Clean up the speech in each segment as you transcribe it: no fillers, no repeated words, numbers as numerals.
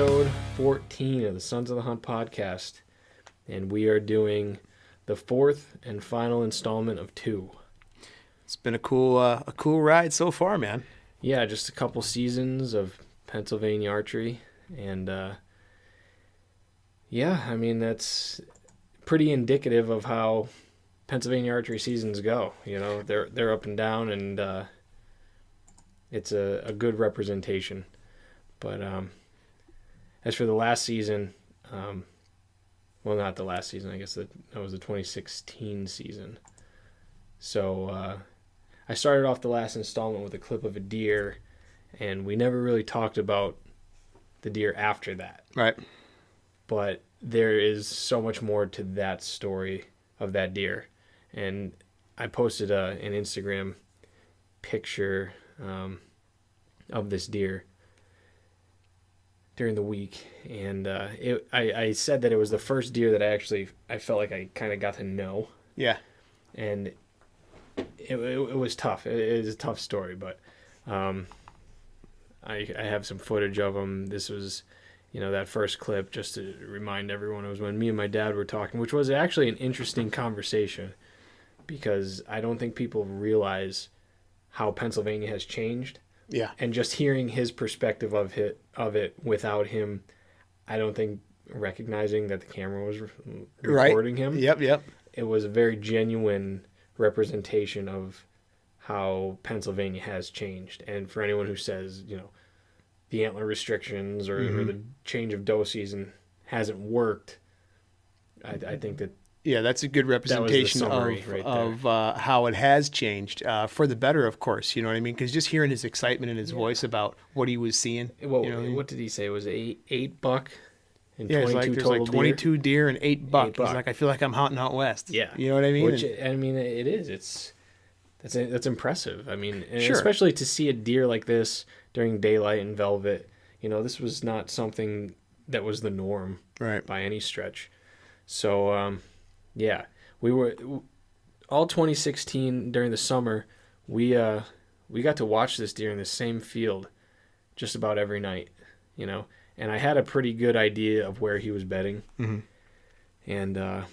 episode 14 of the Sons of the Hunt podcast, and we are doing the fourth and final installment of 2. It's been a cool ride so far, man. Yeah, just a couple seasons of Pennsylvania archery, and that's pretty indicative of how Pennsylvania archery seasons go. You know, they're up and down, and it's a good representation. But as for the last season, well, not the last season, I guess that was the 2016 season. So I started off the last installment with a clip of a deer, and we never really talked about the deer after that. Right. But there is so much more to that story of that deer. And I posted an Instagram picture of this deer during the week, and I said that it was the first deer that I felt like I kind of got to know. Yeah. And it was tough. It is a tough story, but I have some footage of him. This was, that first clip, just to remind everyone, it was when me and my dad were talking, which was actually an interesting conversation, because I don't think people realize how Pennsylvania has changed. Yeah. And just hearing his perspective of it without him, I don't think recognizing that the camera was recording him. Yep. It was a very genuine representation of how Pennsylvania has changed. And for anyone who says, the antler restrictions or the change of doe season hasn't worked, I think that. Yeah, that's a good representation of how it has changed for the better, of course. You know what I mean? Because just hearing his excitement in his voice about what he was seeing. What did he say? It was eight buck and 22 there's total 22 deer and 8 buck. He's like, I feel like I'm hunting out west. Yeah, you know what I mean? Which it is. That's impressive. I mean, sure. Especially to see a deer like this during daylight in velvet. This was not something that was the norm, right, by any stretch. So. Yeah, we were all 2016 during the summer. We got to watch this deer in the same field just about every night, and I had a pretty good idea of where he was bedding, and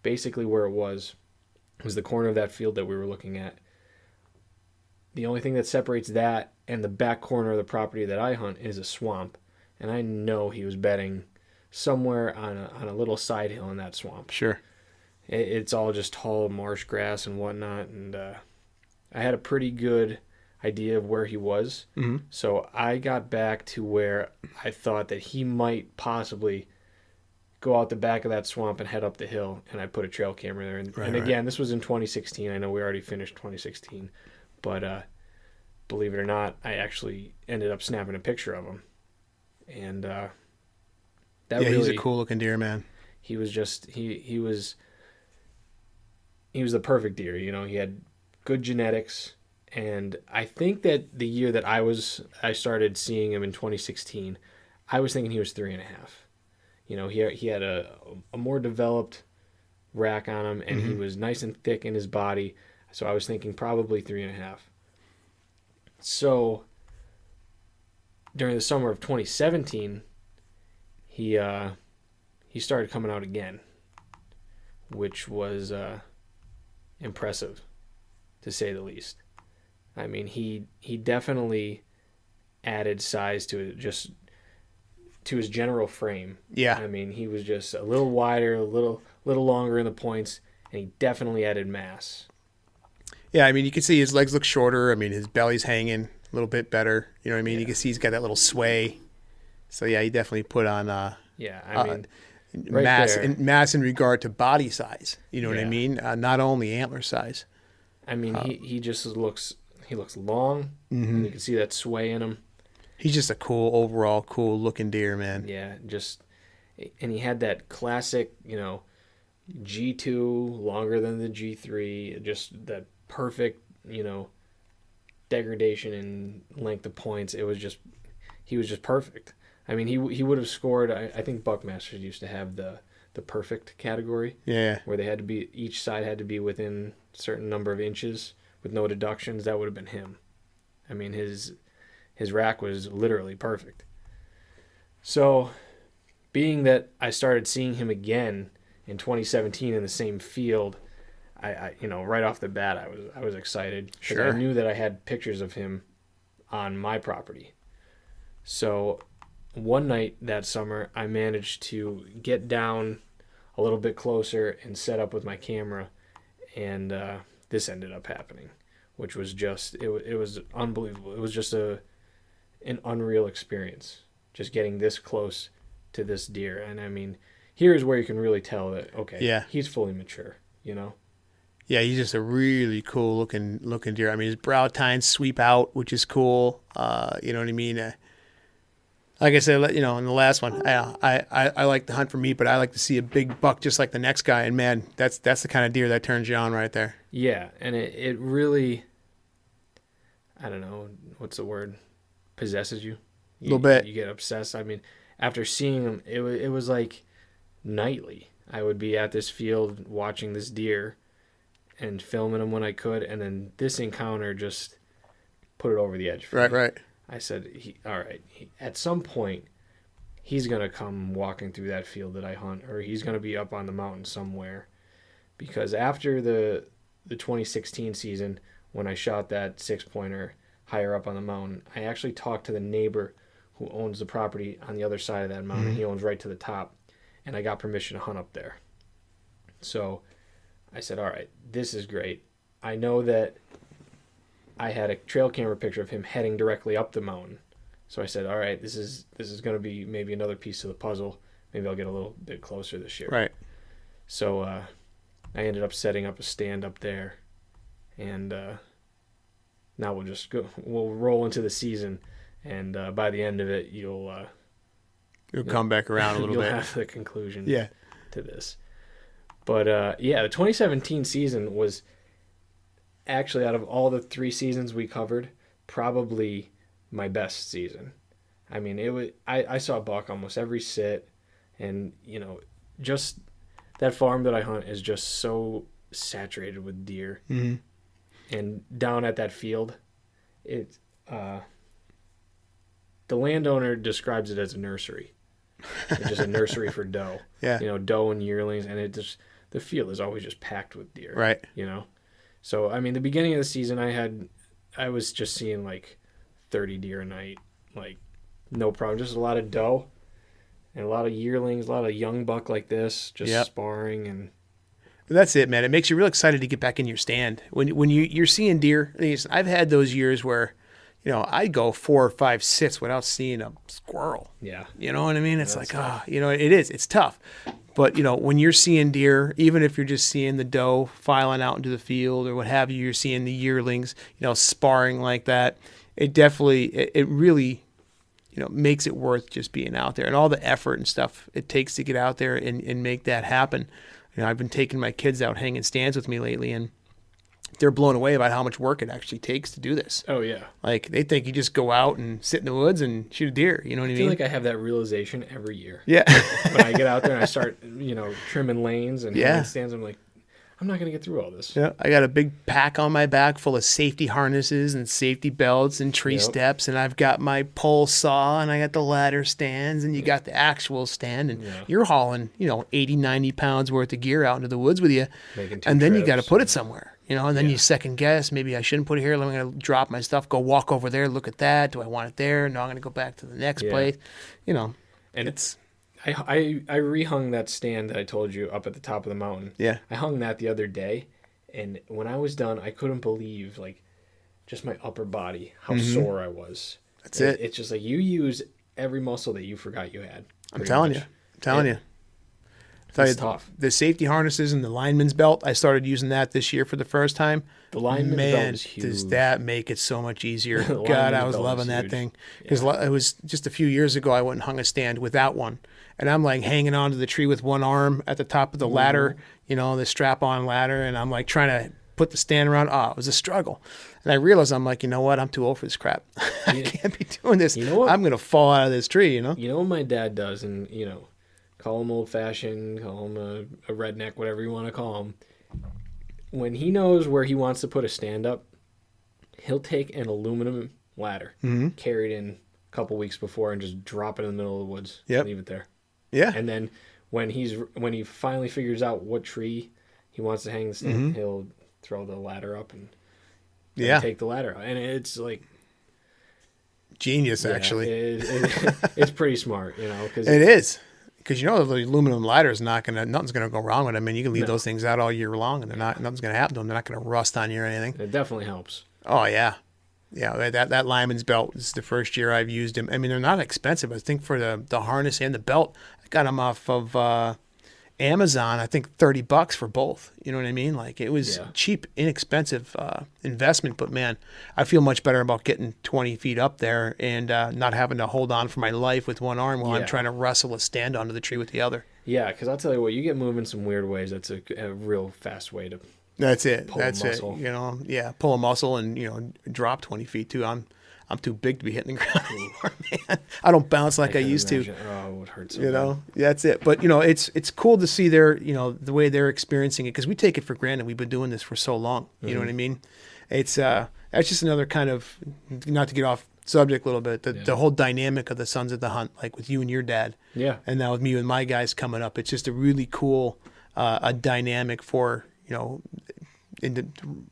basically where it was the corner of that field that we were looking at. The only thing that separates that and the back corner of the property that I hunt is a swamp, and I know he was bedding somewhere on a little side hill in that swamp. Sure. It's all just tall marsh grass and whatnot, and I had a pretty good idea of where he was. Mm-hmm. So I got back to where I thought that he might possibly go out the back of that swamp and head up the hill, and I put a trail camera there. And again, this was in 2016. I know we already finished 2016, but believe it or not, I actually ended up snapping a picture of him. And he's a cool looking deer, man. He was just he was the perfect deer. He had good genetics, and I think that the year that I started seeing him in 2016, I was thinking he was 3.5. He had a more developed rack on him, and he was nice and thick in his body, so I was thinking probably 3.5. So during the summer of 2017. He started coming out again, which was impressive, to say the least. I mean, he definitely added size to his general frame. Yeah. I mean, he was just a little wider, a little longer in the points, and he definitely added mass. Yeah, I mean, you can see his legs look shorter. I mean, his belly's hanging a little bit better. You know what I mean? Yeah. You can see he's got that little sway. So yeah, he definitely put on mass in regard to body size. You know what I mean? Not only antler size. I mean, he just looks long. And you can see that sway in him. He's just a overall cool looking deer, man. Yeah, and he had that classic, G2 longer than the G3, just that perfect, degradation in length of points. He was just perfect. I mean, he would have scored. I think Buckmasters used to have the perfect category. Yeah. Where each side had to be within a certain number of inches with no deductions. That would have been him. I mean, his rack was literally perfect. So, being that I started seeing him again in 2017 in the same field, I right off the bat, I was excited. Sure. I knew that I had pictures of him on my property. So, one night that summer, I managed to get down a little bit closer and set up with my camera, and this ended up happening, which was just it was unbelievable. It was just an unreal experience, just getting this close to this deer. And I mean, here's where you can really tell that he's fully mature, Yeah, he's just a really cool looking deer. I mean, his brow tines sweep out, which is cool. You know what I mean? Like I said, in the last one, I like to hunt for meat, but I like to see a big buck just like the next guy. And man, that's the kind of deer that turns you on right there. Yeah, and it really, I don't know, what's the word, possesses you. A little bit. You get obsessed. I mean, after seeing him, it was like nightly. I would be at this field watching this deer and filming him when I could, and then this encounter just put it over the edge for me. Right. I said, all right, at some point, he's going to come walking through that field that I hunt, or he's going to be up on the mountain somewhere. Because after the 2016 season, when I shot that 6-pointer higher up on the mountain, I actually talked to the neighbor who owns the property on the other side of that mountain. Mm-hmm. He owns right to the top, and I got permission to hunt up there. So I said, all right, this is great. I know that I had a trail camera picture of him heading directly up the mountain. So I said, all right, this is going to be maybe another piece of the puzzle. Maybe I'll get a little bit closer this year. Right. So I ended up setting up a stand up there, and now we'll roll into the season, and by the end of it, you'll come back around a little bit. You'll have the conclusion to this. But the 2017 season was actually, out of all the 3 seasons we covered, probably my best season. I mean, I saw a buck almost every sit, and just that farm that I hunt is just so saturated with deer. Mm-hmm. And down at that field, the landowner describes it as a nursery. It's just a nursery for doe. Yeah. Doe and yearlings, and the field is always just packed with deer. Right. So, I mean, the beginning of the season, I was just seeing like 30 deer a night, like no problem. Just a lot of doe and a lot of yearlings, a lot of young buck like this, just sparring. And that's it, man. It makes you real excited to get back in your stand. When you're seeing deer, I've had those years where, I'd go 4 or 5 sits without seeing a squirrel. Yeah. You know what I mean? It's it's tough. But, when you're seeing deer, even if you're just seeing the doe filing out into the field or what have you, you're seeing the yearlings, sparring like that, it definitely, it really, makes it worth just being out there and all the effort and stuff it takes to get out there and make that happen. I've been taking my kids out hanging stands with me lately, and they're blown away about how much work it actually takes to do this. Oh, yeah. Like, they think you just go out and sit in the woods and shoot a deer. You know what I mean? I feel like I have that realization every year. Yeah. When I get out there and I start, trimming lanes and hanging stands, I'm like, I'm not going to get through all this. Yeah. I got a big pack on my back full of safety harnesses and safety belts and tree steps, and I've got my pole saw, and I got the ladder stands, and you got the actual stand, and you're hauling, 80, 90 pounds worth of gear out into the woods with you. And then you got to put it somewhere. And then you second guess, maybe I shouldn't put it here. I'm going to drop my stuff, go walk over there, look at that. Do I want it there? No, I'm going to go back to the next place. And it's, I rehung that stand that I told you up at the top of the mountain. Yeah. I hung that the other day, and when I was done, I couldn't believe, like, just my upper body, how sore I was. That's it. It's just like you use every muscle that you forgot you had. I'm telling you. It's tough. The safety harnesses and the lineman's belt, I started using that this year for the first time. The lineman's belt is huge. Does that make it so much easier? God, I was loving that thing. Because it was just a few years ago, I went and hung a stand without one. And I'm like hanging onto the tree with one arm at the top of the ladder, the strap-on ladder, and I'm like trying to put the stand around. It was a struggle. And I realized, I'm like, you know what? I'm too old for this crap. I can't be doing this. You know what? I'm going to fall out of this tree, You know what my dad does, and, call him old-fashioned, call him a redneck, whatever you want to call him. When he knows where he wants to put a stand up, he'll take an aluminum ladder, carry it in couple weeks before and just drop it in the middle of the woods. Yep. Leave it there. Yeah. And then when he finally figures out what tree he wants to hang the stand, he'll throw the ladder up and take the ladder out. And it's like genius, actually. It's pretty smart, you know. Cause it is. Because the aluminum ladder is nothing's gonna go wrong with them. I mean, you can leave those things out all year long, and nothing's gonna happen to them. They're not gonna rust on you or anything. It definitely helps. Oh yeah, yeah. That Lyman's belt, this is the first year I've used them. I mean, they're not expensive. I think for the harness and the belt, I got them off of Amazon. I think $30 for both. You know what I mean? Like, it was cheap, inexpensive investment. But man, I feel much better about getting 20 feet up there and not having to hold on for my life with one arm while I'm trying to wrestle a stand onto the tree with the other. Yeah, because I'll tell you what, you get moving some weird ways. That's a real fast way to. That's it. Pull a muscle. You know, pull a muscle and drop 20 feet too. I'm too big to be hitting the ground anymore, man. I don't bounce like I used to. Oh, it hurts so you know, bad. that's it. But it's cool to see the way they're experiencing it, because we take it for granted. We've been doing this for so long. You know what I mean? It's that's just another kind of, not to get off subject a little bit, the whole dynamic of the Sons of the Hunt, like with you and your dad. Yeah. And now with me and my guys coming up, it's just a really cool a dynamic for, in the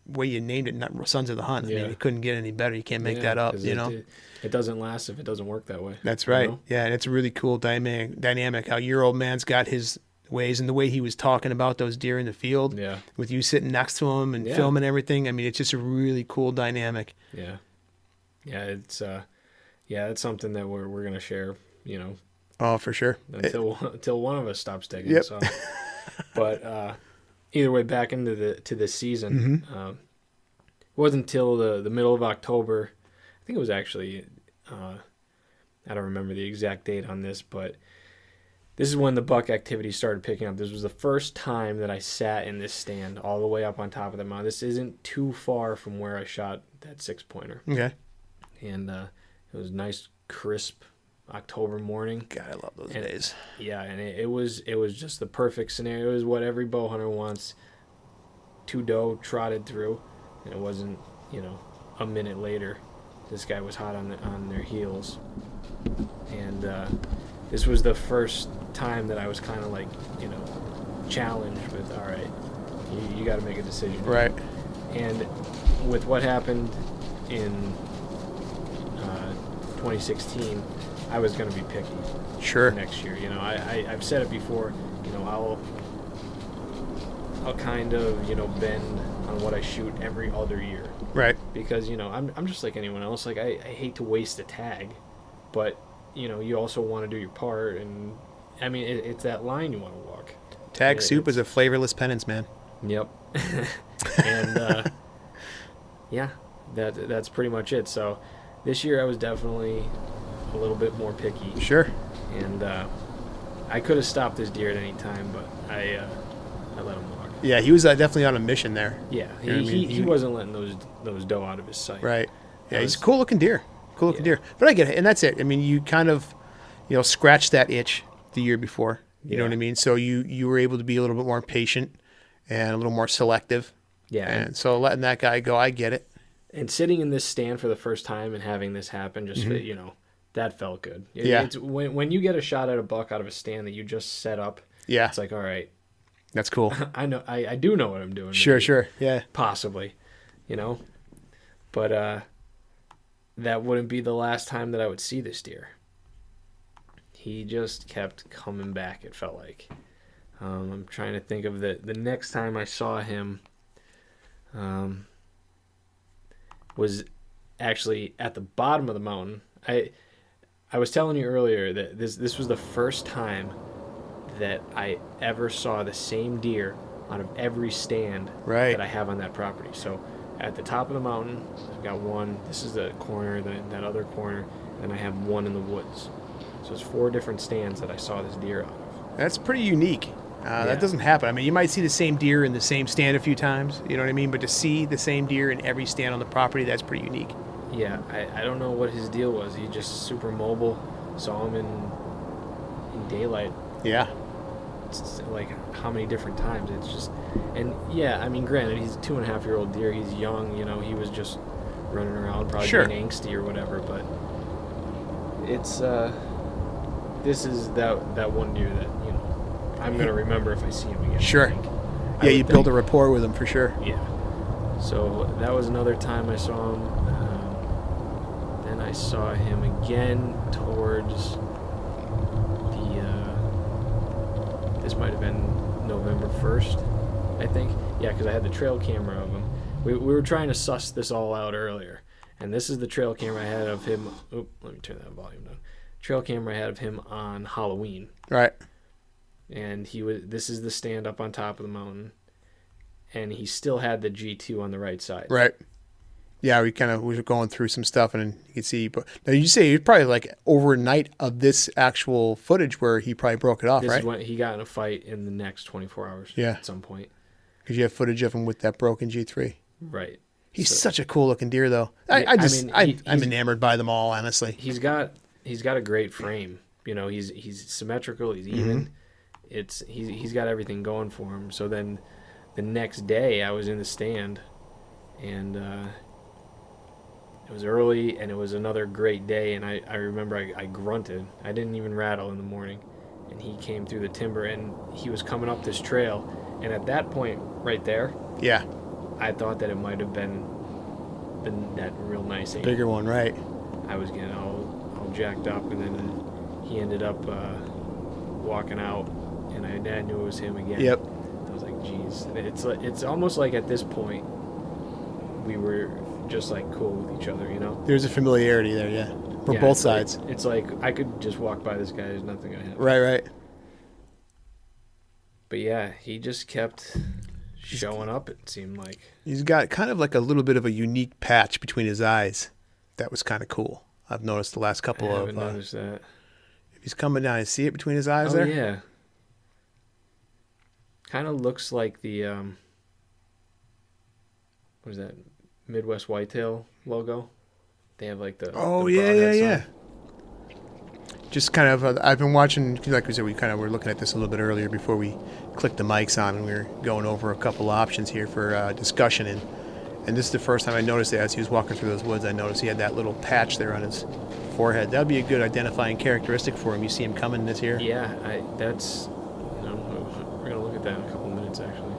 way you named it, not Sons of the Hunt. I mean, it couldn't get any better. You can't make that up, It doesn't last if it doesn't work that way. That's right. Yeah, and it's a really cool dynamic how your old man's got his ways, and the way he was talking about those deer in the field with you sitting next to him and filming everything. I mean, it's just a really cool dynamic. Yeah. Yeah, it's it's something that we're going to share, Oh, for sure. Until one of us stops taking Yep. So. But either way, back into this season, it wasn't until the middle of October. I think it was actually, I don't remember the exact date on this, but this is when the buck activity started picking up. This was the first time that I sat in this stand all the way up on top of the mountain. This isn't too far from where I shot that 6-pointer. Okay. And it was a nice, crisp October morning. God, I love those days. Yeah, and it was just the perfect scenario. It was what every bow hunter wants. 2 doe trotted through, and it wasn't, a minute later, this guy was hot on their heels. And this was the first time that I was kind of like, challenged with, all right, you got to make a decision. Right. And with what happened in 2016, I was going to be picky. Sure. Next year, I've said it before. I'll kind of bend on what I shoot every other year. Right. Because I'm just like anyone else. Like I hate to waste a tag, but you also want to do your part, and I mean it's that line you want to walk. Tag soup is a flavorless penance, man. Yep. And that's pretty much it. So this year I was definitely a little bit more picky. Sure. And I could have stopped this deer at any time, but I let him walk. Yeah, he was definitely on a mission there. Yeah, he wasn't letting those doe out of his sight. Right. Yeah, he's a cool looking deer. Deer. But I get it, and that's it. I mean, you kind of, scratched that itch the year before. You know what I mean? So you were able to be a little bit more patient and a little more selective. Yeah. And so letting that guy go, I get it. And sitting in this stand for the first time and having this happen, just that felt good. It's when you get a shot at a buck out of a stand that you just set up. Yeah. It's like, all right. That's cool. I know. I do know what I'm doing. Sure. Yeah. Possibly, but that wouldn't be the last time that I would see this deer. He just kept coming back. It felt like. I'm trying to think of the next time I saw him. Was actually at the bottom of the mountain. I was telling you earlier that this was the first time that I ever saw the same deer out of every stand that I have on that property. So at the top of the mountain, I've got one. This is the corner, that other corner, and I have one in the woods. So it's 4 different stands that I saw this deer out of. That's pretty unique. That doesn't happen. I mean, you might see the same deer in the same stand a few times, you know what I mean? But to see the same deer in every stand on the property, that's pretty unique. Yeah, I don't know what his deal was. He just super mobile. Saw him in daylight. Yeah. It's like how many different times. It's just, and I mean, granted, he's a 2.5-year-old deer. He's young, he was just running around, probably being angsty or whatever. But it's this is that one deer that I'm gonna remember if I see him again. Sure. I think. Yeah, you build a rapport with him for sure. Yeah. So that was another time I saw him. Then I saw him again towards the. This might have been November 1st, I think. Yeah, because I had the trail camera of him. We were trying to suss this all out earlier, and this is the trail camera I had of him. Oop, let me turn that volume down. Trail camera I had of him on Halloween. Right. And this is the stand up on top of the mountain, and he still had the G2 on the right side. Right. Yeah, we were going through some stuff, and you can see. But now you say it's probably like overnight of this actual footage where he probably broke it off, This right? is when he got in a fight in the next 24 hours. Yeah. At some point. Because you have footage of him with that broken G3. Right. He's such a cool looking deer, though. I'm enamored by them all, honestly. He's got a great frame. He's symmetrical. He's even. He's got everything going for him. So then, the next day I was in the stand, and it was early, and it was another great day. And I remember I grunted. I didn't even rattle in the morning, and he came through the timber, and he was coming up this trail, and at that point right there, yeah, I thought that it might have been that real nice angle. Bigger one, right? I was getting all jacked up, and then he ended up walking out, and I knew it was him again. Yep. I was like, geez. It's almost like at this point we were just like cool with each other, There's a familiarity there, yeah, from both sides. It's like I could just walk by this guy. There's nothing gonna happen. Right. But yeah, he just kept showing up. It seemed like he's got kind of like a little bit of a unique patch between his eyes. That was kind of cool. I've noticed the last couple I of. haven't noticed that. If he's coming down, you see it between his eyes there. Yeah. Kind of looks like the what is that? Midwest Whitetail logo. They have like the yeah. Just kind of, I've been watching, like we said, we kind of were looking at this a little bit earlier before we clicked the mics on, and we were going over a couple options here for discussion. And this is the first time I noticed it as he was walking through those woods. I noticed he had that little patch there on his forehead. That would be a good identifying characteristic for him. You see him coming this year? Yeah, that's, we're going to look at that in a couple of minutes, actually.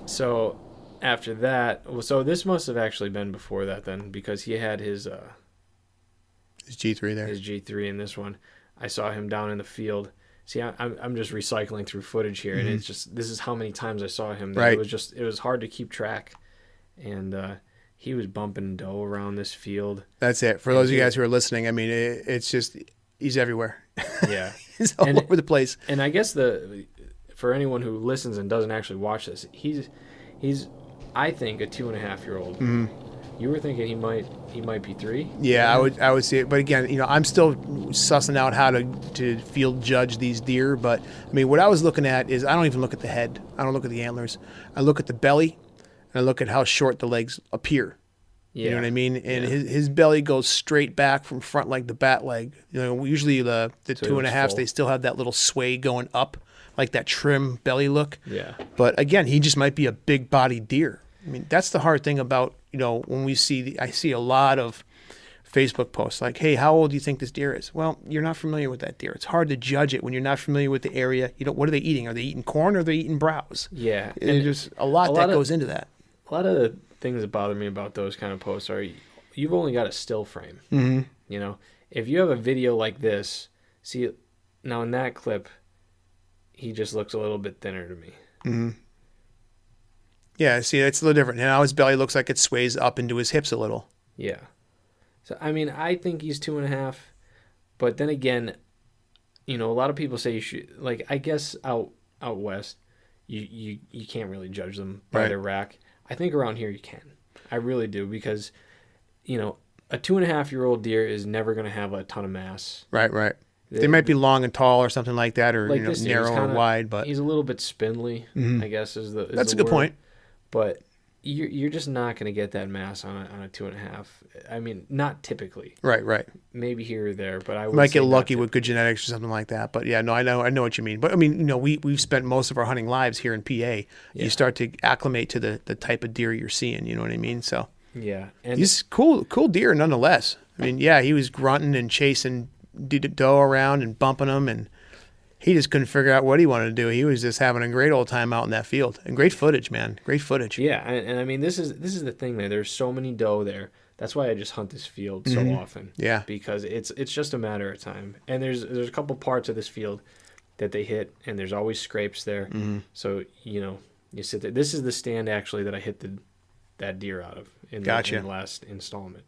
So after that, so this must have actually been before that then, because he had his G3 there. His G3 in this one. I saw him down in the field. See, I'm just recycling through footage here, and it's just, this is how many times I saw him. Right. It was hard to keep track, and he was bumping doe around this field. That's it. For those of you guys who are listening, I mean, it's just, he's everywhere. Yeah. He's all over the place. And I guess for anyone who listens and doesn't actually watch this, he's I think a 2.5-year-old. Mm-hmm. You were thinking he might be 3? Yeah, I would say it. But again, I'm still sussing out how to field judge these deer. But I mean, what I was looking at is, I don't even look at the head. I don't look at the antlers. I look at the belly, and I look at how short the legs appear. Yeah. You know what I mean? And his belly goes straight back from front leg to back leg. Usually the So 2.5s, they still have that little sway going up, like that trim belly look. Yeah. But again, he just might be a big bodied deer. I mean, that's the hard thing about, when we see, I see a lot of Facebook posts like, hey, how old do you think this deer is? Well, you're not familiar with that deer. It's hard to judge it when you're not familiar with the area. What are they eating? Are they eating corn or are they eating browse? Yeah. And there's a lot that goes into that. A lot of the things that bother me about those kind of posts are, you've only got a still frame. Mm-hmm. If you have a video like this, see, now in that clip, he just looks a little bit thinner to me. Mm-hmm. Yeah, see, it's a little different. Now his belly looks like it sways up into his hips a little. Yeah. So, I mean, I think he's 2.5, but then again, a lot of people say you should, like, I guess out west, you can't really judge them by their rack. I think around here you can. I really do, because, a 2.5-year-old deer is never going to have a ton of mass. Right. They might be long and tall or something like that, or like narrow or wide, but he's a little bit spindly, I guess that's a good point. But you're just not going to get that mass on a 2.5. I mean, not typically. Right. Maybe here or there, but I would might say get lucky with good genetics or something like that. But yeah, no, I know what you mean. But I mean, we've spent most of our hunting lives here in PA. Yeah. You start to acclimate to the type of deer you're seeing. You know what I mean? So yeah, and he's cool deer nonetheless. I mean, yeah, he was grunting and chasing doe around and bumping them, and he just couldn't figure out what he wanted to do. He was just having a great old time out in that field. And great footage, man. Great footage. Yeah, and I mean, this is the thing, man. There's so many doe there. That's why I just hunt this field so often. Yeah. Because it's just a matter of time. And there's a couple parts of this field that they hit, and there's always scrapes there. So, you sit there. This is the stand, actually, that I hit that deer out of in the last installment.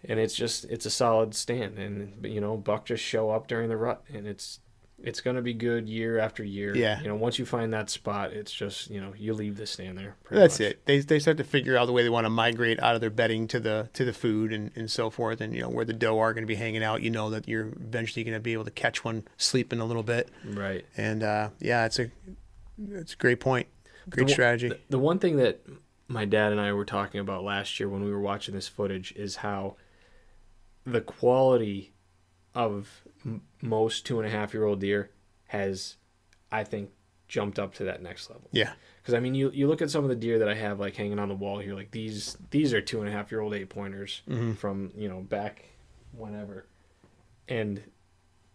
And it's a solid stand. And, buck just show up during the rut, and it's going to be good year after year. Yeah. Once you find that spot, it's just, you leave the stand there. That's it. They start to figure out the way they want to migrate out of their bedding to the food and so forth. And, where the doe are going to be hanging out, that you're eventually going to be able to catch one sleeping a little bit. Right. And, it's a great point. Great strategy. The one thing that my dad and I were talking about last year when we were watching this footage is how the quality of most 2.5-year-old deer has, I think, jumped up to that next level. Yeah. Because, I mean, you look at some of the deer that I have, like, hanging on the wall here, like, these are 2.5-year-old 8-pointers from, back whenever. And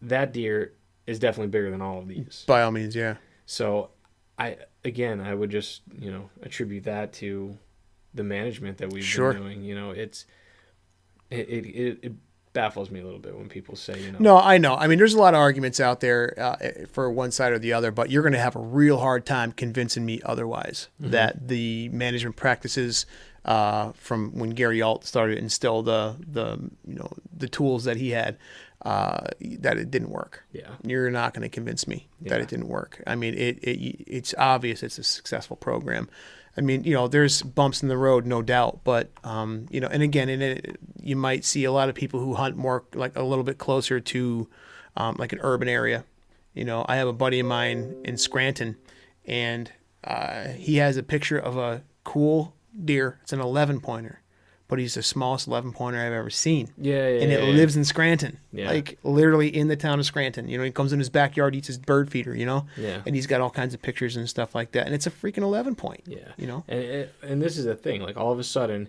that deer is definitely bigger than all of these. By all means, yeah. So, I would just, attribute that to the management that we've been doing. It baffles me a little bit when people say, No, I know. I mean, there's a lot of arguments out there for one side or the other, but you're going to have a real hard time convincing me otherwise that the management practices from when Gary Alt started to instill the tools that he had, that it didn't work. Yeah. You're not going to convince me that it didn't work. I mean, it's obvious it's a successful program. I mean, there's bumps in the road, no doubt, but, and again, you might see a lot of people who hunt more, like a little bit closer to, like an urban area. I have a buddy of mine in Scranton, and he has a picture of a cool deer. It's an 11-pointer, but he's the smallest 11-pointer I've ever seen. And it lives in Scranton, like literally in the town of Scranton. He comes in his backyard, eats his bird feeder, and he's got all kinds of pictures and stuff like that. And it's a freaking 11-point. And this is the thing, like all of a sudden,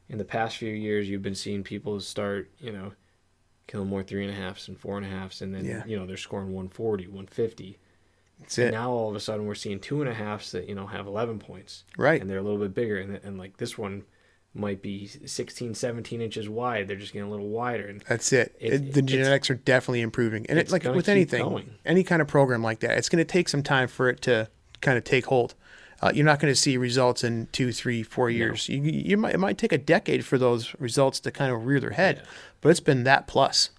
in the past few years, you've been seeing people start, killing more 3.5s and 4.5s, and then, they're scoring 140, 150. That's it. And now all of a sudden we're seeing 2.5s that, have 11 points. Right. And they're a little bit bigger. And like this one might be 16, 17 inches wide. They're just getting a little wider. And that's it. The genetics are definitely improving. And it's like with anything, any kind of program like that, it's going to take some time for it to kind of take hold. You're not going to see results in 2, 3, 4 years. No. It might take a decade for those results to kind of rear their head, but it's been that plus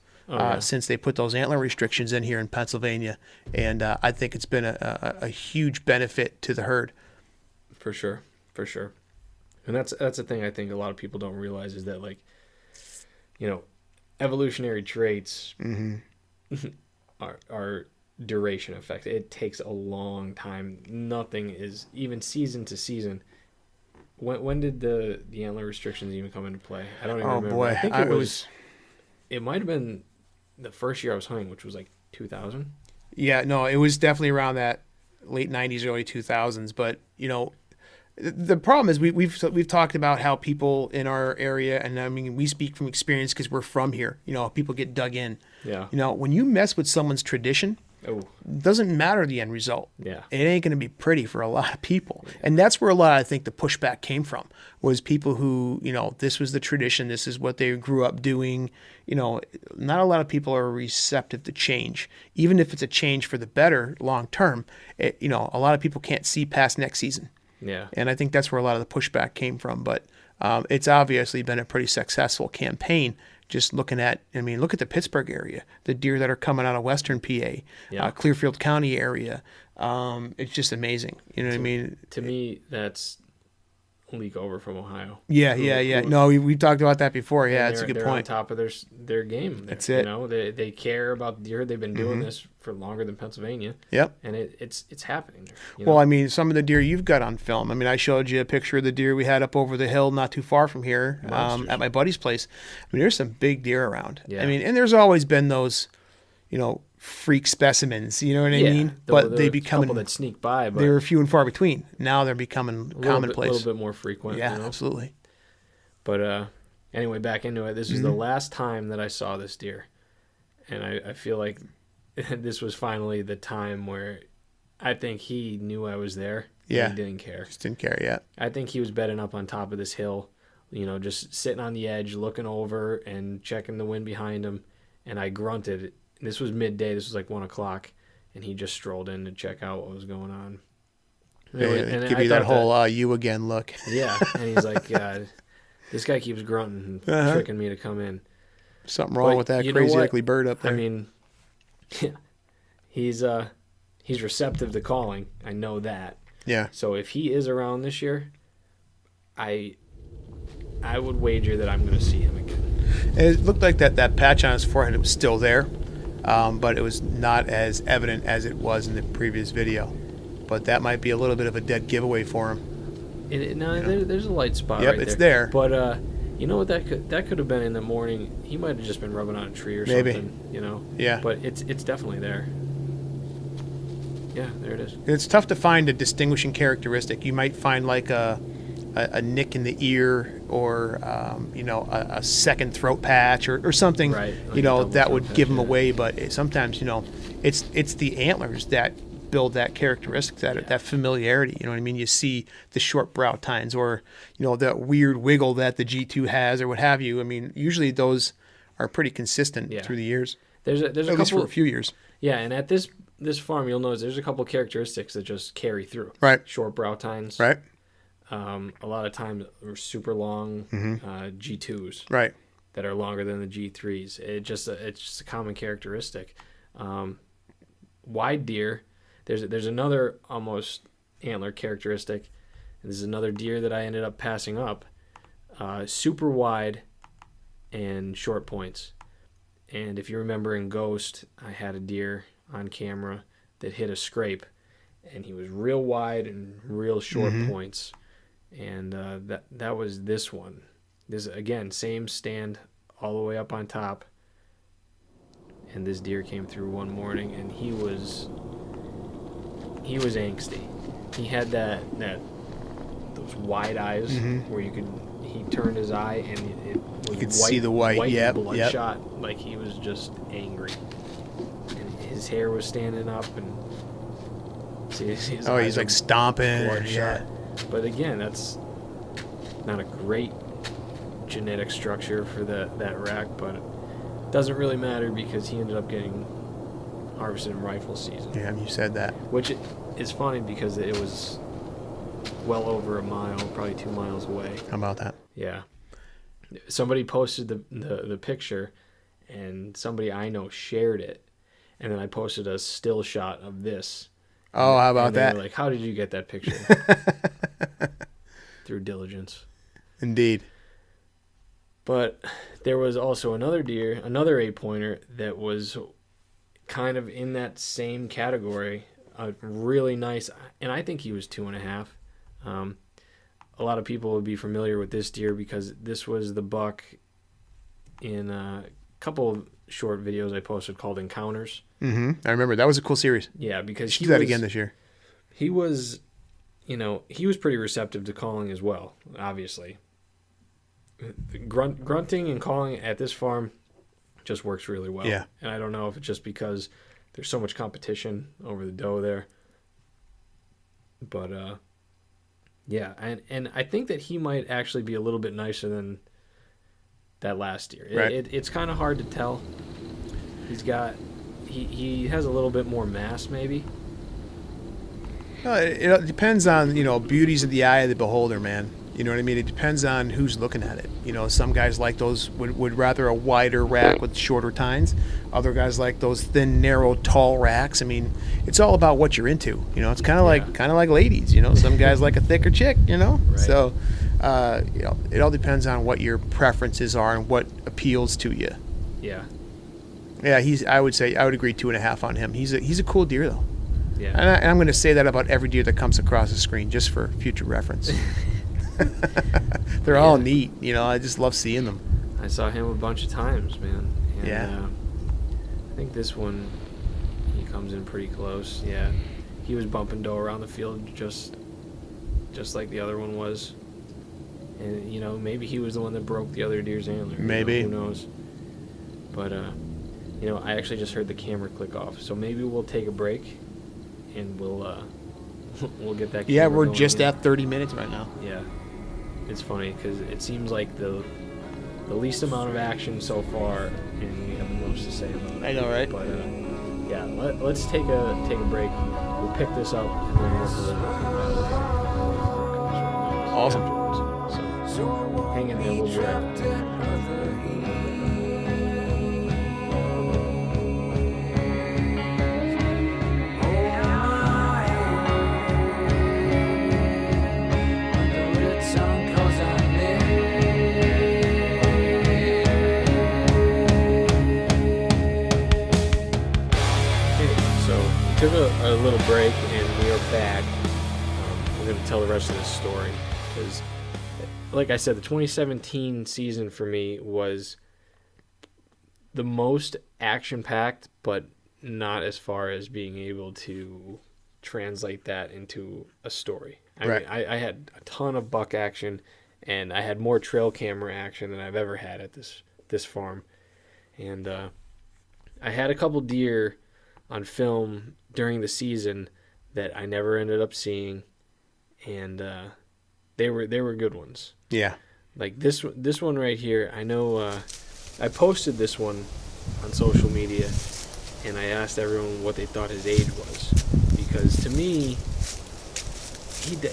since they put those antler restrictions in here in Pennsylvania. And I think it's been a huge benefit to the herd. For sure. And that's the thing I think a lot of people don't realize is that, like, evolutionary traits are duration effect. It takes a long time. Nothing is, even season to season. When did the antler restrictions even come into play? I don't even remember. Boy, I think it might have been the first year I was hunting, which was like 2000. Yeah, no, it was definitely around that late 90s, early 2000s. But, the problem is we've talked about how people in our area, and I mean, we speak from experience because we're from here, people get dug in. Yeah. When you mess with someone's tradition, it doesn't matter the end result. Yeah. It ain't going to be pretty for a lot of people. Yeah. And that's where a lot, I think, the pushback came from, was people who, this was the tradition, this is what they grew up doing. Not a lot of people are receptive to change, even if it's a change for the better long term. A lot of people can't see past next season. Yeah. And I think that's where a lot of the pushback came from. But it's obviously been a pretty successful campaign. Just looking at, look at the Pittsburgh area, the deer that are coming out of Western PA, Clearfield County area. It's just amazing. You know what I mean? To me, that's leak over from Ohio. Yeah. No, we talked about that before. Yeah, it's a good point. They're on top of their game. That's it. They care about deer. They've been doing this for longer than Pennsylvania. Yep. And it's happening there. Well, some of the deer you've got on film. I showed you a picture of the deer we had up over the hill not too far from here at my buddy's place. There's some big deer around. Yeah. And there's always been those, freak specimens, you know what I mean? But they become a couple that sneak by, but they were few and far between. Now they're becoming commonplace. A little bit more frequent. Yeah, absolutely. But anyway, back into it. This was the last time that I saw this deer, and I feel like this was finally the time where I think he knew I was there. Yeah. He didn't care. Just didn't care yet. I think he was bedding up on top of this hill, just sitting on the edge, looking over and checking the wind behind him. And I grunted. This was midday. This was like 1 o'clock. And he just strolled in to check out what was going on. And give you that whole you again look. Yeah. And he's like, this guy keeps grunting and tricking me to come in. Something wrong with that crazy ugly bird up there. I mean, yeah, he's receptive to calling. I know that. Yeah. So if he is around this year, I would wager that I'm going to see him again. And it looked like that patch on his forehead was still there, but it was not as evident as it was in the previous video. But that might be a little bit of a dead giveaway for him. There's a light spot right there. Yep, it's there. But you know what that could have been in the morning. He might have just been rubbing on a tree or something. Yeah. But it's definitely there. Yeah, there it is. It's tough to find a distinguishing characteristic. You might find like a nick in the ear or a second throat patch or something, right, like that would give them away. But sometimes it's the antlers that build that characteristic, that familiarity. You know what I mean? You see the short brow tines or that weird wiggle that the G2 has or what have you. I mean, usually those are pretty consistent through the years. There's a at couple, least for a few years. Yeah, and at this farm, you'll notice there's a couple characteristics that just carry through. Right. Short brow tines. Right. A lot of times they're super long G2s. Right. That are longer than the G3s. It's just a common characteristic. Wide deer. There's another almost antler characteristic. And this is another deer that I ended up passing up. Super wide and short points. And if you remember in Ghost, I had a deer on camera that hit a scrape, and he was real wide and real short points. And that was this one. This again, same stand all the way up on top. And this deer came through one morning, and he was angsty. He had those wide eyes where he turned his eye and it was you could see the white and bloodshot. Like he was just angry. And his hair was standing up and his eyes he's like stomping. Bloodshot. But again, that's not a great genetic structure for that rack, but it doesn't really matter because he ended up getting harvested in rifle season. Yeah, you said that. Which is funny because it was well over a mile, probably 2 miles away. How about that? Yeah. Somebody posted the picture, and somebody I know shared it, and then I posted a still shot of this. Oh, how about and they that? were like, how did you get that picture? Through diligence. Indeed. But there was also another deer, another 8-pointer that was kind of in that same category. A really nice, and I think he was 2.5. A lot of people would be familiar with this deer because this was the buck in a couple of short videos I posted called Encounters. I remember. That was a cool series. Yeah, because he do that again this year. He was, he was pretty receptive to calling as well, obviously. Grunting and calling at this farm just works really well. Yeah. And I don't know if it's just because there's so much competition over the doe there. But, yeah. And I think that he might actually be a little bit nicer than that last year. Right. It's kind of hard to tell. He has a little bit more mass, maybe. It depends on, beauties of the eye of the beholder, man. You know what I mean? It depends on who's looking at it. Some guys like those would rather a wider rack with shorter tines. Other guys like those thin, narrow, tall racks. I mean, it's all about what you're into. It's kind of like ladies. Some guys like a thicker chick. Right. So, it all depends on what your preferences are and what appeals to you. Yeah. Yeah, I would agree 2.5 on him. He's a cool deer though. Yeah. And I'm going to say that about every deer that comes across the screen, just for future reference. They're all neat. I just love seeing them. I saw him a bunch of times, man. And, yeah. I think this one, he comes in pretty close. Yeah. He was bumping doe around the field just like the other one was. And maybe he was the one that broke the other deer's antler. Maybe. Who knows? But I actually just heard the camera click off, so maybe we'll take a break, and we'll we'll get that. Yeah, camera we're going just again. at 30 minutes right now. Yeah, it's funny because it seems like the least amount of action so far, and we have the most to say about it. I know, right? But yeah, let's take a break. We'll pick this up and then work a little bit Awesome. afterwards. So hang in there. We'll be right back. Took a little break and we are back. We're going to tell the rest of this story because, like I said, the 2017 season for me was the most action-packed, but not as far as being able to translate that into a story. I mean, I had a ton of buck action, and I had more trail camera action than I've ever had at this farm. And I had a couple deer on film during the season that I never ended up seeing, and they were good ones. Yeah. Like this one right here. I know I posted this one on social media, and I asked everyone what they thought his age was, because to me,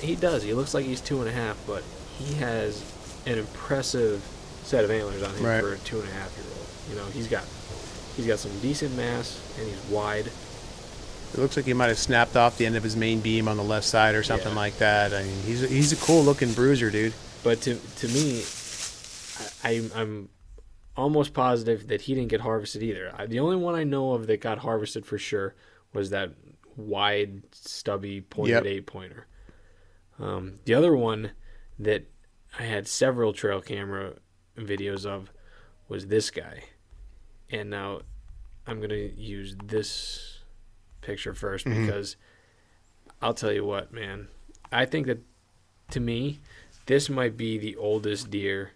he does. He looks like he's 2.5, but he has an impressive set of antlers on him for a 2.5-year-old. He's got some decent mass, and he's wide. It looks like he might have snapped off the end of his main beam on the left side or something like that. I mean, he's a cool looking bruiser, dude. But to me, I'm almost positive that he didn't get harvested either. The only one I know of that got harvested for sure was that wide, stubby pointed 8-pointer. The other one that I had several trail camera videos of was this guy. And now I'm going to use this picture first because I'll tell you what, man. I think that, to me, this might be the oldest deer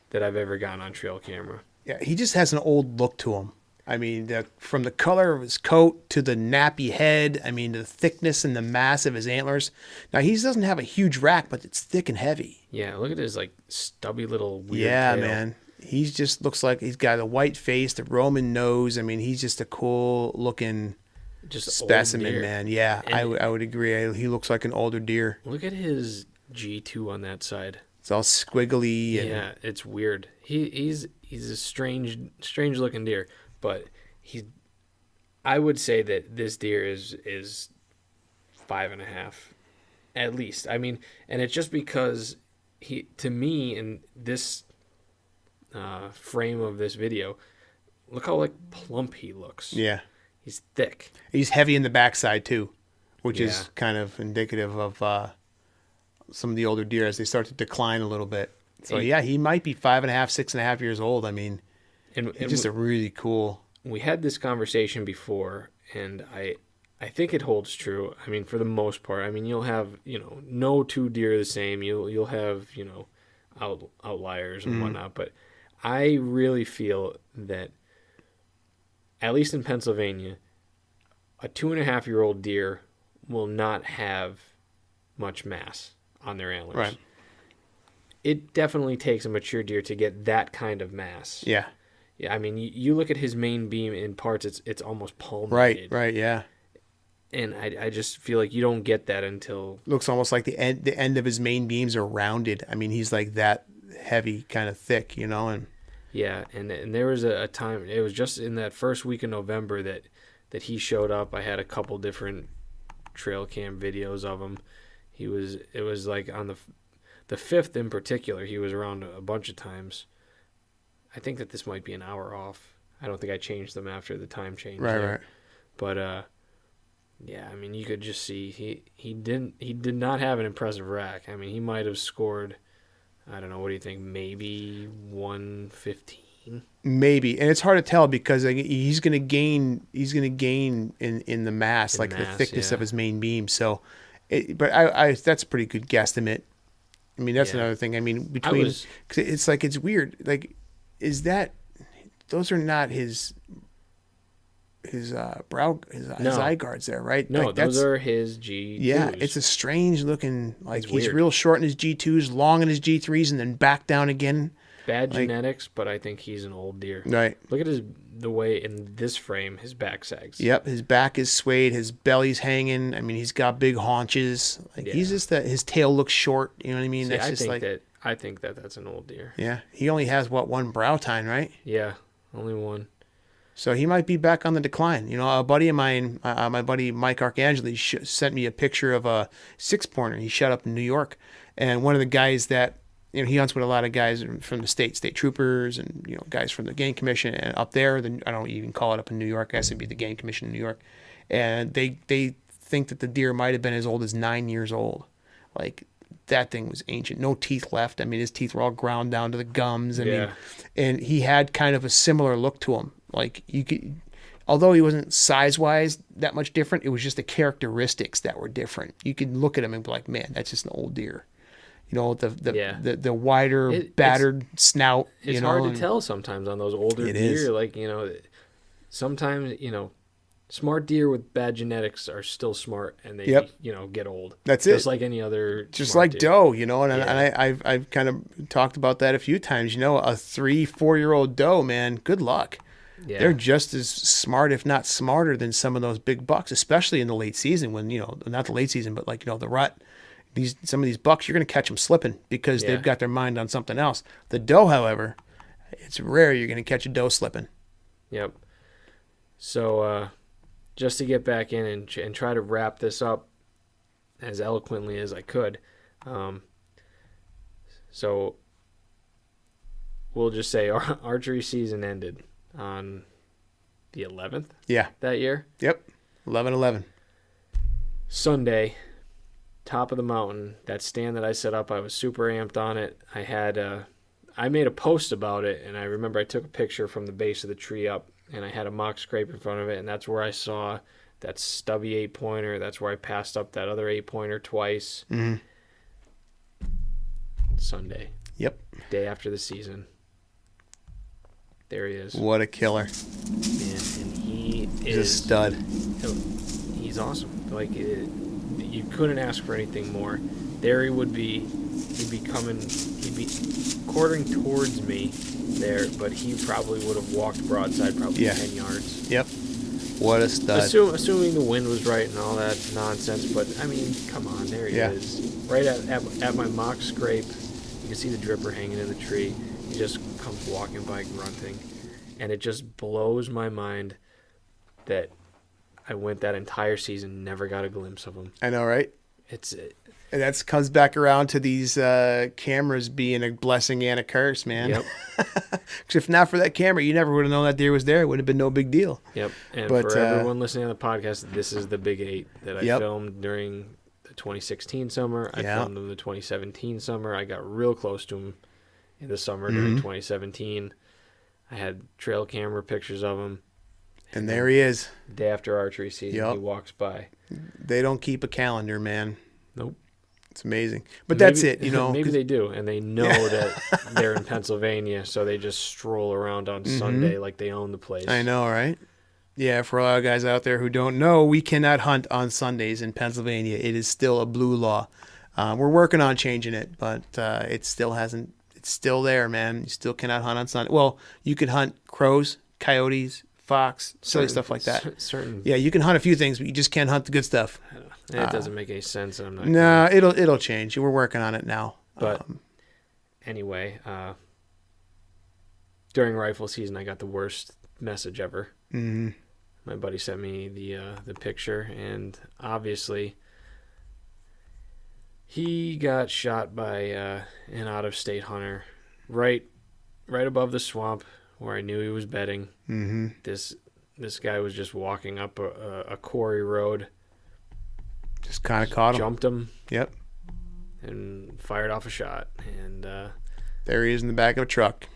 that I've ever gotten on trail camera. Yeah, he just has an old look to him. I mean, from the color of his coat to the nappy head, I mean, the thickness and the mass of his antlers. Now, he doesn't have a huge rack, but it's thick and heavy. Yeah, look at his, stubby little weird tail. Man. He just looks like he's got a white face, the Roman nose. I mean, he's just a cool-looking specimen, man. Yeah, I would agree. He looks like an older deer. Look at his G2 on that side. It's all squiggly. Yeah, it's weird. He's a strange looking deer, but I would say that this deer is 5.5 at least. I mean, and it's just because to me in this frame of this video, look how plump he looks. Yeah. He's thick. He's heavy in the backside too, which is kind of indicative of some of the older deer as they start to decline a little bit. So he might be 5.5, 6.5 years old. I mean, he's just a really cool. We had this conversation before, and I think it holds true. I mean, for the most part. I mean, you'll have no two deer are the same. You'll have outliers and whatnot, but I really feel that, at least in Pennsylvania, a 2.5-year-old deer will not have much mass on their antlers. Right. It definitely takes a mature deer to get that kind of mass. Yeah. Yeah, I mean, you look at his main beam in parts; it's almost palmated. Right. Yeah. And I just feel like you don't get that until looks almost like the end of his main beams are rounded. I mean, he's like that heavy, kind of thick, and. Yeah, and there was a time, it was just in that first week of November that he showed up. I had a couple different trail cam videos of him. It was like on the 5th in particular, he was around a bunch of times. I think that this might be an hour off. I don't think I changed them after the time change. Right. But yeah, I mean, you could just see he did not have an impressive rack. I mean, he might have scored, I don't know, what do you think? Maybe 115? Maybe. And it's hard to tell because he's going to gain in the mass, the thickness of his main beam. So, but I that's a pretty good guesstimate. I mean, that's Yeah. another thing. I mean, I between was 'cause it's like it's weird. Like, is that those are not his his no, eye guards there, right? no, Like those that's are his G2s. yeah. It's a strange looking. Like It's he's weird. real short in his G2s, long in his G3s, and then back down again. Bad Like genetics, but I think he's an old deer. right. Look at the way in this frame his back sags. Yep, his back is swayed, his belly's hanging. I mean, he's got big haunches. Like he's Yeah. just that his tail looks short. You know what I mean? See, That's I just think like that I think that that's an old deer. yeah. He only has what one brow tine, right? Yeah, only one. So he might be back on the decline. You know, a buddy of mine, my buddy Mike Arcangeli, sent me a picture of a 6-pointer he shot up in New York, and one of the guys that he hunts with a lot of guys from the state troopers, and guys from the game commission, and up there, I don't even call it up in New York. I guess it'd be the game commission in New York, and they think that the deer might have been as old as 9 years old, like. That thing was ancient. No teeth left. I mean, his teeth were all ground down to the gums. I mean, and he had kind of a similar look to him. Like you could, although he wasn't size-wise that much different, it was just the characteristics that were different. You could look at him and be like, man, that's just an old deer. The wider, battered snout. It's hard to tell sometimes on those older It deer. is. Like sometimes smart deer with bad genetics are still smart, and they Yep. get old. That's just it. like any other. Just smart like deer. doe, and Yeah. I've kind of talked about that a few times. A 3-4-year-old doe, man, good luck. Yeah. They're just as smart, if not smarter, than some of those big bucks, especially in the late season when, not the late season, but like, the rut. Some of these bucks, you're going to catch them slipping because Yeah. they've got their mind on something else. The doe, however, it's rare you're going to catch a doe slipping. Yep. So just to get back in and try to wrap this up as eloquently as I could, so we'll just say our archery season ended on the 11th Yeah. that year. Yep. 11-11. Sunday, top of the mountain, that stand that I set up, I was super amped on it. I made a post about it, and I remember I took a picture from the base of the tree up, and I had a mock scrape in front of it, and that's where I saw that stubby 8-pointer. That's where I passed up that other 8-pointer twice. Mm-hmm. Sunday, Yep. day after the season. There he is. What a killer. Man, and he He's a is stud. He's awesome. Like you couldn't ask for anything more. There he would be. He'd be quartering towards me there, but he probably would have walked broadside, probably Yeah. 10 yards. Yep. What a stud. Assuming the wind was right and all that nonsense, but I mean, come on, there he Yeah. is, right at my mock scrape. You can see the dripper hanging in the tree. He just comes walking by grunting, and it just blows my mind that I went that entire season, never got a glimpse of him. I know, right? It's And that comes back around to these cameras being a blessing and a curse, man. Yep. Because if not for that camera, you never would have known that deer was there. It would have been no big deal. Yep. And But, for everyone listening on the podcast, this is the Big 8 that I Yep. filmed during the 2016 summer. I Yeah. filmed him the 2017 summer. I got real close to him in the summer Mm-hmm. during 2017. I had trail camera pictures of him. And there he is. The day after archery season, Yep. he walks by. They don't keep a calendar, man. Nope. It's amazing. But that's it, Maybe 'cause- they do, and they know that they're in Pennsylvania, so they just stroll around on Sunday like they own the place. Mm-hmm. I know, right? Yeah, for a lot of guys out there who don't know, we cannot hunt on Sundays in Pennsylvania. It is still a blue law. We're working on changing it, but it still hasn't. It's still there, man. You still cannot hunt on Sunday. Well, you could hunt crows, coyotes, fox, silly stuff like that. Certain. Yeah, you can hunt a few things, but you just can't hunt the good stuff. It doesn't make any sense, and I'm not. No, it'll change. We're working on it now. But anyway, during rifle season, I got the worst message ever. mhm. My buddy sent me the picture, and obviously he got shot by an out-of-state hunter right above the swamp where I knew he was bedding. Mhm. This guy was just walking up a quarry road, Just kind of caught him. jumped him, Yep. and fired off a shot. And There he is in the back of a truck.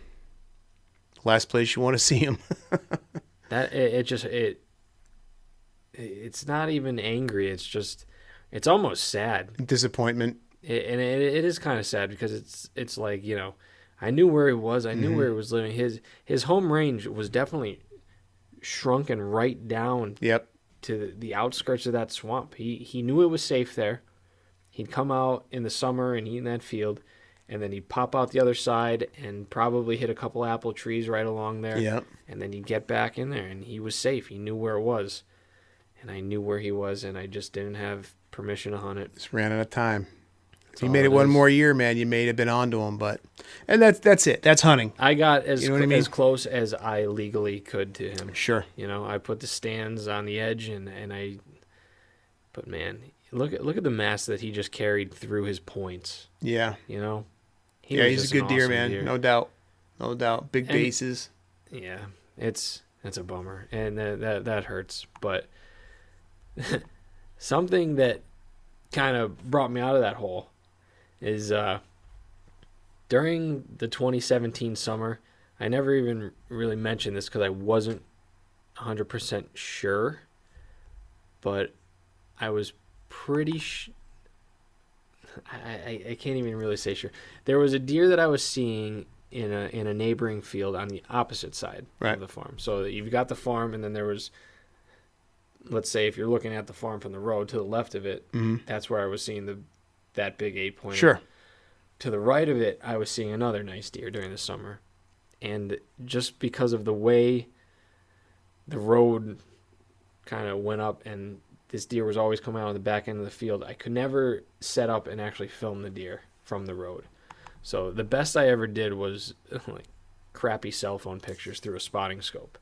Last place you want to see him. that it's not even angry. It's almost sad. Disappointment. It is kind of sad because it's like, I knew where he was. I knew where he was living. His home range was definitely shrunken right down Yep. to the outskirts of that swamp. He knew it was safe there. He'd come out in the summer and eat in that field, and then he'd pop out the other side and probably hit a couple apple trees right along there. Yep. And then he'd get back in there, and he was safe. He knew where it was, and I knew where he was, and I just didn't have permission to hunt it. Just ran out of time. If you all made it it one is. more year, man, you may have been onto him, and that's it. That's hunting. I got You know what I mean? as close as I legally could to him. Sure. I put the stands on the edge, but man, look at the mass that he just carried through his points. Yeah. He Yeah, was he's just a good an deer, awesome man. deer. No doubt. No doubt. Big And- bases. Yeah, it's a bummer, and that hurts. But something that kind of brought me out of that hole is during the 2017 summer. I never even really mentioned this because I wasn't 100% sure, but I was pretty I can't even really say sure. There was a deer that I was seeing in a neighboring field on the opposite side Right. of the farm. So you've got the farm, and then there was, let's say, if you're looking at the farm from the road to the left of it, that's where I was seeing that big 8-pointer. Sure. To the right of it, I was seeing another nice deer during the summer, and just because of the way the road kind of went up, and this deer was always coming out of the back end of the field, I could never set up and actually film the deer from the road. So the best I ever did was like crappy cell phone pictures through a spotting scope.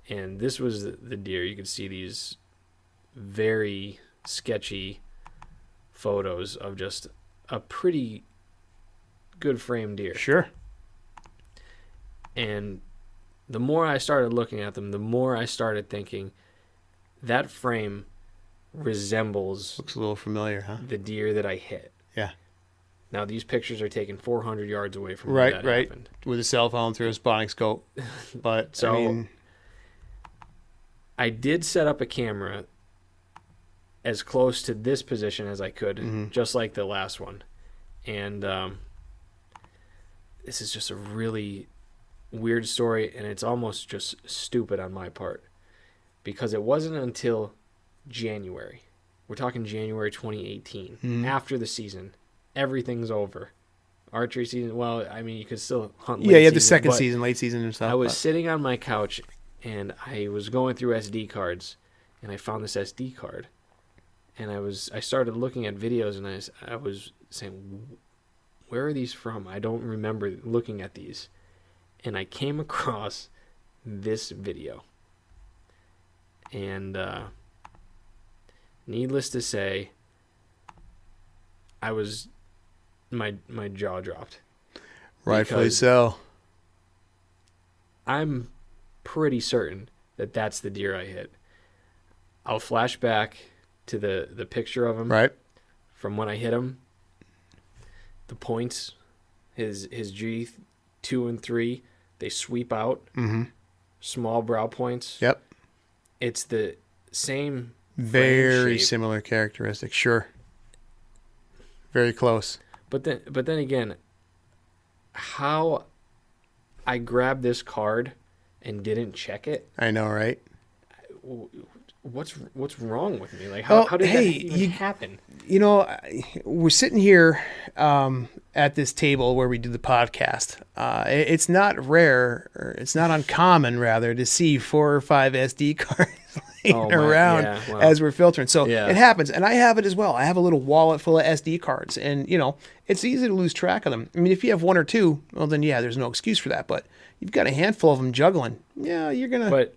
And this was the deer. You could see these very sketchy photos of just a pretty good frame deer. Sure. And the more I started looking at them, the more I started thinking that frame resembles Looks a little familiar, huh? the deer that I hit. Yeah. Now, these pictures are taken 400 yards away from where that Right. happened. With a cell phone through a spotting scope. But, So- I mean, I did set up a camera as close to this position as I could, Mm-hmm. just like the last one. And this is just a really weird story, and it's almost just stupid on my part. Because it wasn't until January. We're talking January 2018, Mm-hmm. after the season. Everything's over. Archery season, well, I mean, you could still hunt yeah, late you had the season, second but season, late season and stuff. I was but- sitting on my couch, and I was going through SD cards, and I found this SD card. And I started looking at videos, and I was saying, where are these from? I don't remember looking at these. And I came across this video. And needless to say, my jaw dropped. Rightfully because- so. I'm pretty certain that that's the deer I hit. I'll flash back to the picture of him Right. from when I hit him. The points, his G2 and 3, they sweep out. Mm-hmm. Small brow points. Yep. It's the same Very shape. similar characteristics. Sure. Very close. But then again, how I grabbed this card and didn't check it. I know, right? What's wrong with me? Like how did that even happen? You know, we're sitting here at this table where we do the podcast. It's not rare, or it's not uncommon, rather, to see 4 or 5 SD cards laying around well, as we're filtering. So yeah. it happens, and I have it as well. I have a little wallet full of SD cards, and it's easy to lose track of them. I mean, if you have 1 or 2, well, then yeah, there's no excuse for that. But you've got a handful of them juggling. Yeah, you're gonna. But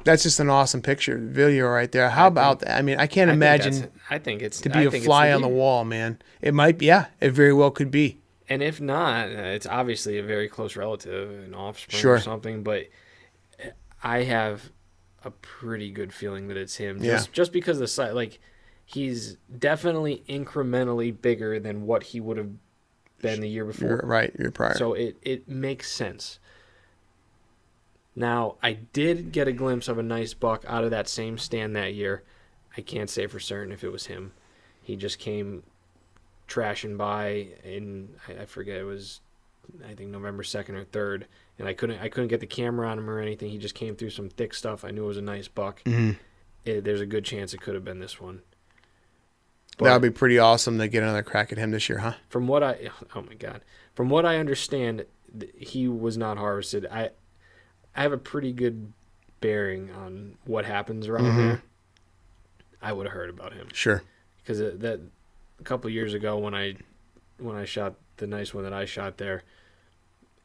That's just an awesome picture, video right there. How about that? I mean, I can't imagine I think it's to be a fly on the wall, man. It might be, yeah, it very well could be. And if not, it's obviously a very close relative, an offspring Sure. or something. But I have a pretty good feeling that it's him. Yeah. Just because of the size, like he's definitely incrementally bigger than what he would have been the year before. You're prior. So it makes sense. Now, I did get a glimpse of a nice buck out of that same stand that year. I can't say for certain if it was him. he just came trashing by in, I forget, it was, I think November 2nd or 3rd, and I couldn't get the camera on him or anything. He just came through some thick stuff. I knew it was a nice buck. Mm-hmm. There's a good chance it could have been this one. That would be pretty awesome to get another crack at him this year, huh? From what oh my God, from what I understand, he was not harvested. I have a pretty good bearing on what happens around there. I would have heard about him. Sure. Because that a couple years ago when I shot the nice one that I shot there,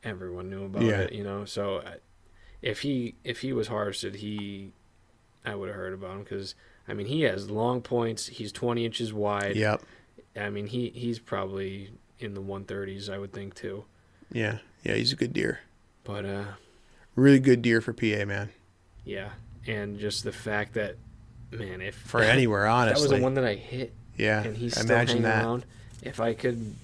everyone knew about it, you know. So if he was harvested, I would have heard about him, because I mean, he has long points. He's 20 inches wide. Yep. I mean, he's probably in the 130s, I would think, too. Yeah. Yeah, he's a good deer. But really good deer for PA, man. Yeah, and just the fact that, man, if for anywhere, honestly, that was the one that I hit. Yeah, and he's still hanging around. If I could,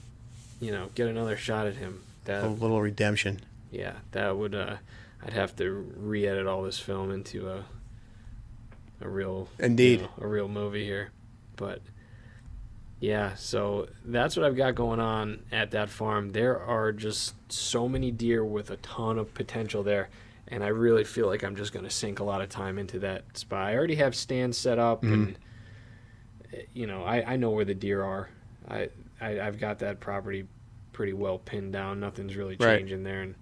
get another shot at him, a little redemption. Yeah, that would. I'd have to re-edit all this film into a real, indeed, a real movie here. But yeah, so that's what I've got going on at that farm. There are just so many deer with a ton of potential there, and I really feel like I'm just going to sink a lot of time into that spot. I already have stands set up, and I know where the deer are. I've got that property pretty well pinned down. Nothing's really changing there, and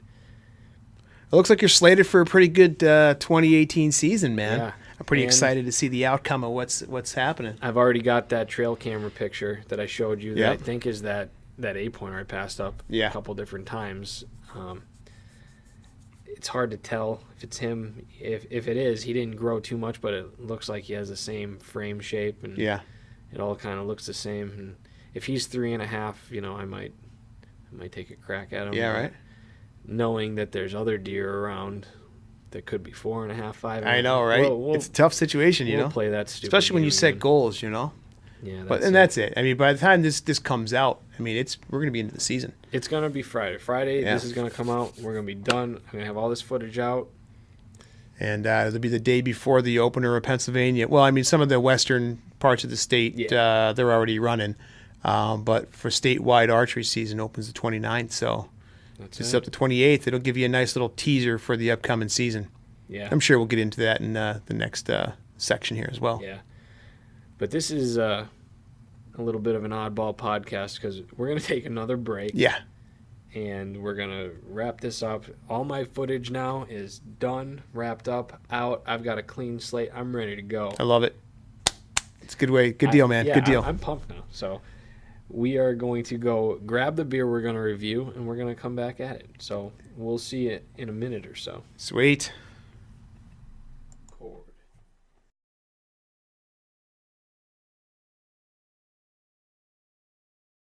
it looks like you're slated for a pretty good 2018 season, man. Yeah. I'm pretty excited to see the outcome of what's happening. I've already got that trail camera picture that I showed you that I think is that 8-pointer I passed up a couple different times. It's hard to tell if it's him. If it is, he didn't grow too much, but it looks like he has the same frame shape, and it all kind of looks the same. And if he's 3.5, I might take a crack at him. Yeah, right. Knowing that there's other deer around that could be 4.5, 5. I know, right? It's a tough situation, we'll play that stupid especially when you set again. goals, Yeah, that's it. I mean, by the time this comes out, I mean, we're going to be into the season. It's going to be Friday. This is going to come out. We're going to be done. I'm going to have all this footage out. And it'll be the day before the opener of Pennsylvania. Well, I mean, some of the western parts of the state, they're already running. But for statewide archery season opens the 29th, so it's up to 28th. It'll give you a nice little teaser for the upcoming season. Yeah. I'm sure we'll get into that in the next section here as well. Yeah. But this is a little bit of an oddball podcast because we're going to take another break. Yeah. And we're going to wrap this up. All my footage now is done, wrapped up, out. I've got a clean slate. I'm ready to go. I love it. It's a good deal, man. Good deal. I'm pumped now. So we are going to go grab the beer we're going to review, and we're going to come back at it. So we'll see it in a minute or so. Sweet. Cord.